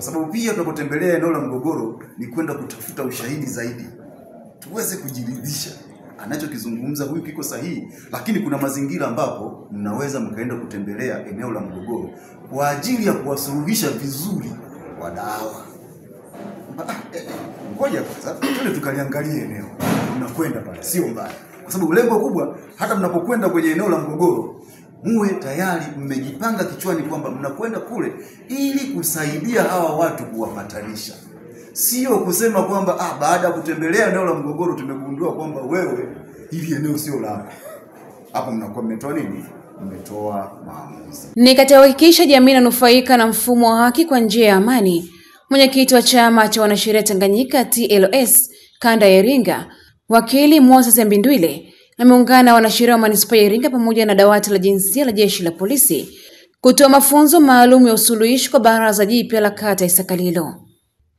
Kwa sababu pia tunapotembelea eneo la mgogoro ni kwenda kutafuta ushahidi zaidi, tuweze kujiridhisha anachokizungumza huyu kiko sahihi. Lakini kuna mazingira ambapo mnaweza mkaenda kutembelea eneo la mgogoro kwa ajili ya kuwasuluhisha vizuri wadau. Ngoja kwanza twende tukaliangalie eneo. Mnakwenda pale sio mbaya. Kwa sababu lengo kubwa hata mnapokwenda kwenye eneo la mgogoro muwe tayari mmejipanga kichwani kwamba mnakwenda kule ili kusaidia hawa watu kuwapatanisha. Sio kusema kwamba baada ya kutembelea eneo la mgogoro tumegundua kwamba wewe hili eneo sio lako. Hapo mnakuwa mmetoa nini? Mmetoa maamuzi. Ni katika kuhakikisha jamii inanufaika na mfumo wa haki kwa njia ya amani, mwenyekiti wa chama cha wanasheria Tanganyika TLS kanda ya Iringa, wakili Moses Mbindwile, ameungana na wanasheria wa manispaa ya Iringa pamoja na dawati la jinsia la jeshi la polisi kutoa mafunzo maalum ya usuluhishi kwa baraza jipya la kata Isakalilo.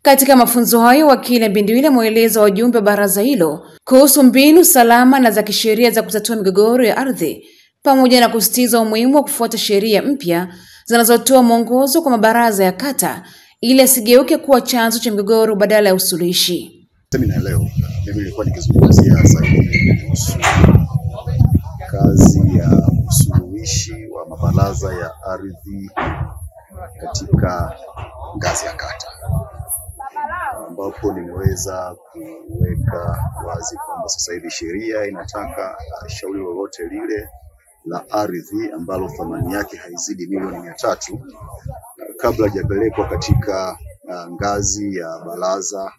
Katika mafunzo hayo, wakili Mbindwile ameeleza wajumbe wa baraza hilo kuhusu mbinu salama na za kisheria za kutatua migogoro ya ardhi pamoja na kusisitiza umuhimu wa kufuata sheria mpya zinazotoa mwongozo kwa mabaraza ya kata ili asigeuke kuwa chanzo cha migogoro badala ya usuluhishi. Semina leo mimi nilikuwa nikizungumzia zaidi kuhusu kazi ya usuluhishi wa mabaraza ya ardhi katika ngazi ya kata, ambapo nimeweza kuweka wazi kwamba sasa hivi sheria inataka shauri lolote lile la ardhi ambalo thamani yake haizidi milioni 300 kabla hajapelekwa katika ngazi ya baraza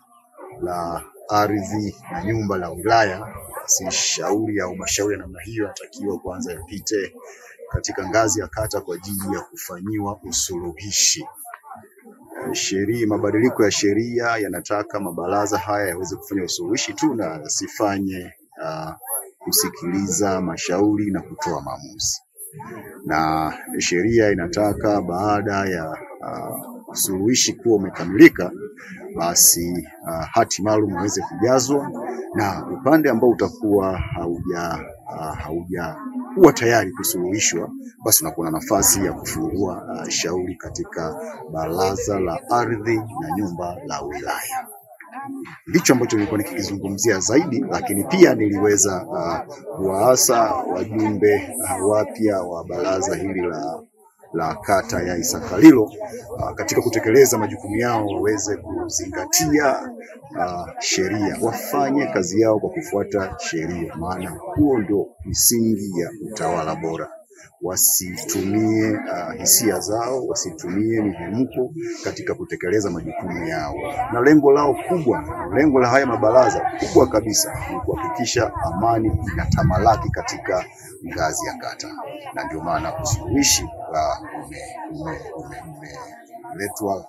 la ardhi na nyumba la wilaya, basi shauri au mashauri ya namna hiyo yanatakiwa kwanza yapite katika ngazi ya kata kwa ajili ya kufanyiwa usuluhishi. Mabadiliko ya sheria yanataka mabaraza haya yaweze kufanya usuluhishi tu na sifanye kusikiliza mashauri na kutoa maamuzi. Na sheria inataka baada ya usuluhishi kuwa umekamilika, basi hati maalum iweze kujazwa, na upande ambao utakuwa haujakuwa tayari kusuluhishwa, basi unakuwa na nafasi ya kufungua shauri katika baraza la ardhi na nyumba la wilaya. Ndicho ambacho nilikuwa nikizungumzia zaidi, lakini pia niliweza kuwaasa wajumbe wapya wa baraza hili la kata ya Isakalilo katika kutekeleza majukumu yao waweze kuzingatia sheria, wafanye kazi yao kwa kufuata sheria, maana huo ndio misingi ya utawala bora. Wasitumie hisia zao, wasitumie mihemko katika kutekeleza majukumu yao. Na lengo lao kubwa, lengo la haya mabaraza kubwa kabisa ni kuhakikisha amani inatamalaki katika ngazi ya kata. Na ndio maana usuluhishi umeletwa.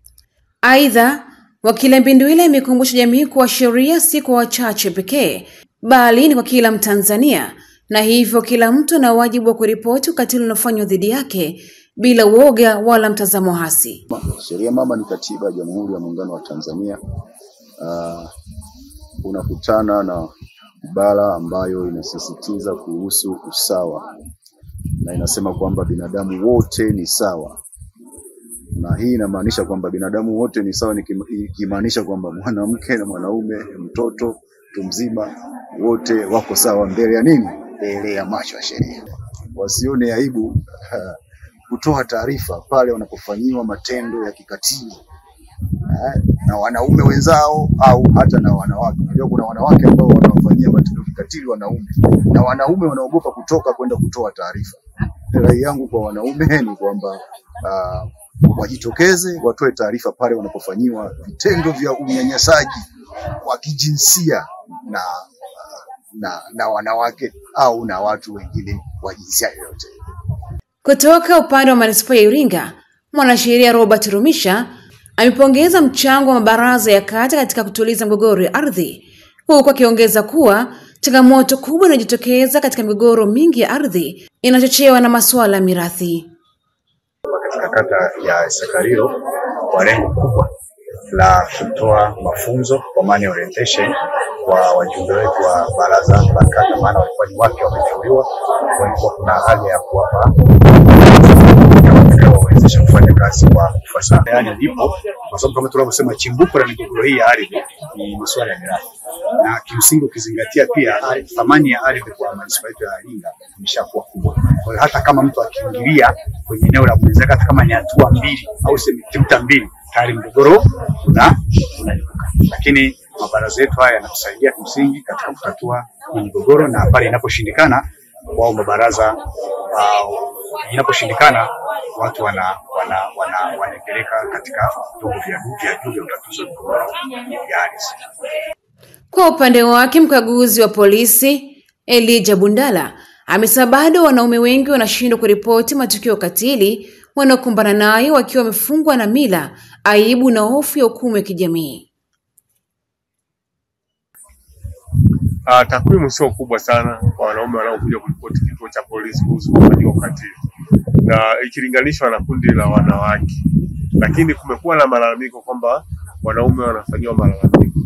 Aidha, wakili Mbindwile amekumbusha jamii kuwa sheria si kwa wachache pekee, bali ni kwa kila Mtanzania, na hivyo kila mtu ana wajibu wa kuripoti ukatili unaofanywa dhidi yake bila uoga wala mtazamo hasi. Sheria mama ni katiba ya Jamhuri ya Muungano wa Tanzania. Unakutana na ibara ambayo inasisitiza kuhusu usawa, na inasema kwamba binadamu wote ni sawa. Na hii inamaanisha kwamba binadamu wote ni sawa, ikimaanisha kwamba mwanamke na mwanaume, mtoto, mtu mzima, wote wako sawa mbele ya nini? Mbele ya macho ya sheria. Wasione aibu kutoa taarifa pale wanapofanyiwa matendo ya kikatili na wanaume wenzao au hata na wanawake. Unajua kuna wanawake ambao wanawafanyia matendo ya kikatili wanaume, na wanaume wanaogopa kutoka kwenda kutoa taarifa. Rai yangu kwa wanaume ni kwamba wajitokeze, watoe taarifa pale wanapofanyiwa vitendo vya unyanyasaji wa kijinsia na wanawake au na watu wengine wa jinsia yoyote. Kutoka upande wa manispaa ya Iringa, mwanasheria Robert Rumisha amepongeza mchango wa mabaraza ya kata katika kutuliza migogoro ya ardhi, huku akiongeza kuwa changamoto kubwa inajitokeza katika migogoro mingi ya ardhi inachochewa na masuala ya mirathi. Katika kata ya Isakalilo kwa lengo kubwa la kutoa mafunzo kwa maana orientation kwa wajumbe wetu wa baraza la kata, maana walikuwa ni wake wameteuliwa, walikuwa kuna hali ya kuwapa kuwezesha kufanya kazi kwa ufasaha. Yani ndipo kwa sababu kama tunavyosema chimbuko la migogoro hii ya ardhi ni masuala ya mirathi, na kimsingi ukizingatia pia thamani ya ardhi kwa manispaa yetu ya Iringa imeshakuwa kubwa. Kwa hiyo hata kama mtu akiingilia kwenye eneo la mwenzake, hata kama ni hatua mbili au sentimita mbili, tayari mgogoro unaibuka. Lakini mabaraza yetu haya yanatusaidia kimsingi katika kutatua migogoro, na pale inaposhindikana wao mabaraza inaposhindikana watu wanapeleka katika vyombo vya juu vya utatuzi wa migogoro ya ardhi. Kwa upande wake, mkaguzi wa polisi Elijah Bundala amesema bado wanaume wengi wanashindwa kuripoti matukio ya ukatili wanaokumbana nayo wakiwa wamefungwa na mila, aibu na hofu ya hukumu ya kijamii. Takwimu sio kubwa sana kwa wanaume wanaokuja kuripoti kituo cha polisi kuhusu kufanywa ukatili, na ikilinganishwa na kundi la wanawake. Lakini kumekuwa na malalamiko kwamba wanaume wanafanywa malalamiko,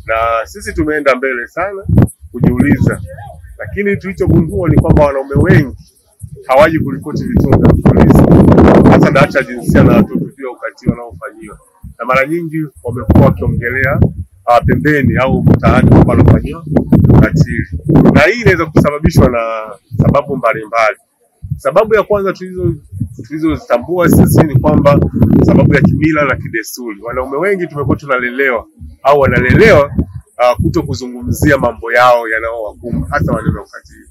na sisi tumeenda mbele sana kujiuliza, lakini tulichogundua ni kwamba wanaume wengi hawaji kuripoti vituo vya polisi, hasa data jinsia na watoto pia ukatili wanaofanywa, na mara nyingi wamekuwa wakiongelea pembeni au mtaani kwamba wanafanywa ukatili. Na hii inaweza kusababishwa na sababu mbalimbali. Sababu ya kwanza tulizozitambua sisi ni kwamba sababu ya kimila na kidesturi. Wanaume wengi tumekuwa tunalelewa au wanalelewa kuto kuzungumzia mambo yao yanayowakumba, hasa maneno ya ukatili.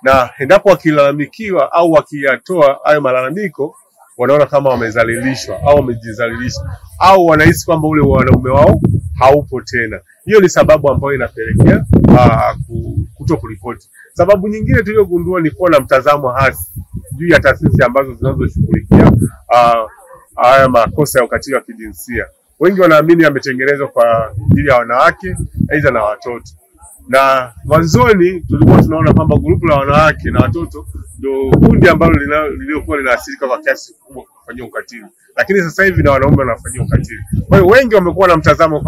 Na endapo wakilalamikiwa au wakiyatoa hayo malalamiko, wanaona kama wamezalilishwa au wamejizalilisha, au wanahisi kwamba ule wanaume wao haupo tena. Hiyo ni sababu ambayo inapelekea kuto kuripoti. Sababu nyingine tuliyogundua ni kuwa na mtazamo hasi juu ya taasisi ambazo zinazoshughulikia haya makosa ya ukatili wa kijinsia. Wengi wanaamini yametengenezwa kwa ajili ya wanawake aidha na watoto. Na mwanzoni tulikuwa tunaona kwamba grupu la wanawake na watoto ndio kundi ambalo liliokuwa linaathirika kwa kiasi kikubwa kufanyia ukatili. Lakini sasa hivi na wanaume wanafanyia ukatili. Kwa hiyo wengi wamekuwa na mtazamo